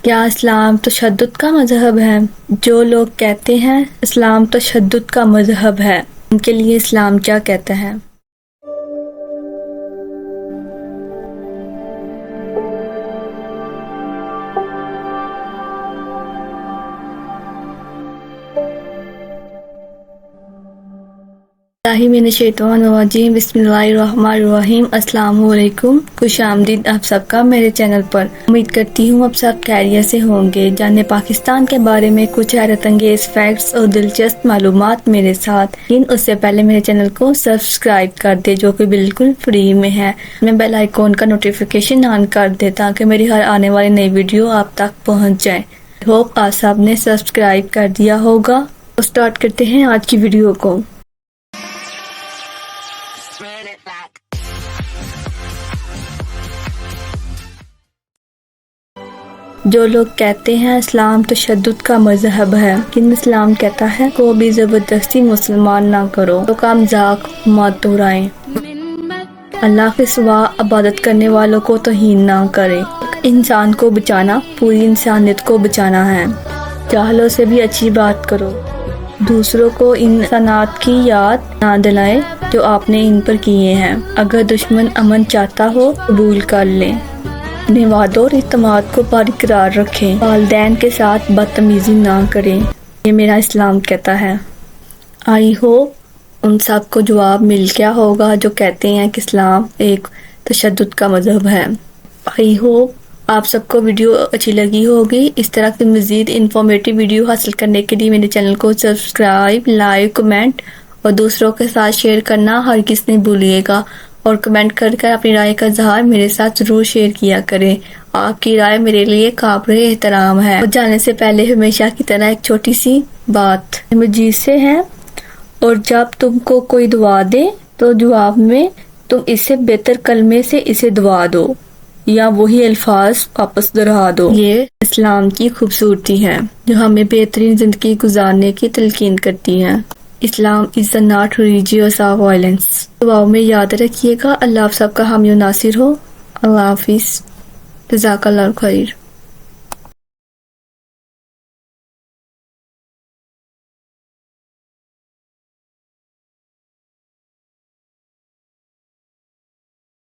کیا اسلام تشدد کا مذہب ہے؟ جو لوگ کہتے ہیں اسلام تشدد کا مذہب ہے، ان کے لیے اسلام کیا کہتا ہے؟ من الشیطان الرجیم، بسم اللہ الرحمن الرحیم۔ السلام علیکم، خوش آمدید آپ سب کا میرے چینل پر۔ امید کرتی ہوں آپ سب خیریت سے ہوں گے۔ جانے پاکستان کے بارے میں کچھ حیرت انگیز فیکٹس اور دلچسپ معلومات میرے ساتھ، لیکن اس سے پہلے میرے چینل کو سبسکرائب کر دے جو کہ بالکل فری میں ہے۔ میں بیل آئیکن کا نوٹیفیکیشن آن کر دے تاکہ میری ہر آنے والی نئی ویڈیو آپ تک پہنچ جائے۔ ہوپ آپ سب نے سبسکرائب کر دیا ہوگا۔ تو سٹارٹ کرتے ہیں آج کی ویڈیو کو۔ جو لوگ کہتے ہیں اسلام تشدد کا مذہب ہے، لیکن اسلام کہتا ہے کو بھی زبردستی مسلمان نہ کرو، تو کا مذاق مت اڑائیں، اللہ کے سوا عبادت کرنے والوں کو توہین نہ کرے۔ انسان کو بچانا پوری انسانیت کو بچانا ہے۔ جاہلوں سے بھی اچھی بات کرو، دوسروں کو انسانات کی یاد نہ دلائیں جو آپ نے ان پر کیے ہیں۔ اگر دشمن امن چاہتا ہو قبول کر لیں، اپنے وعدوں اور اعتماد کو برقرار رکھیں، والدین کے ساتھ بدتمیزی نہ کریں، یہ میرا اسلام کہتا ہے۔ آئی ہوپ ان سب کو جواب مل گیا ہوگا جو کہتے ہیں کہ اسلام ایک تشدد کا مذہب ہے۔ آئی ہوپ آپ سب کو ویڈیو اچھی لگی ہوگی۔ اس طرح کی مزید انفارمیٹیو ویڈیو حاصل کرنے کے لیے میرے چینل کو سبسکرائب، لائک، کمنٹ اور دوسروں کے ساتھ شیئر کرنا ہرگز نہیں بھولیے گا، اور کمنٹ کر اپنی رائے کا اظہار میرے ساتھ ضرور شیئر کیا کریں۔ آپ کی رائے میرے لیے قابل احترام ہے۔ اور جانے سے پہلے ہمیشہ کی طرح ایک چھوٹی سی بات مجید سے ہے، اور جب تم کو کوئی دعا دے تو جواب میں تم اس سے بہتر کلمے سے اسے دعا دو یا وہی الفاظ واپس دہرا دو۔ یہ اسلام کی خوبصورتی ہے جو ہمیں بہترین زندگی گزارنے کی تلقین کرتی ہے۔ اسلام is not religious or violence۔ دعاؤں میں یاد رکھیے گا۔ اللہ آپ سب کا حامی و ناصر ہو۔ اللہ حافظ۔ جزاک اللہ خیر۔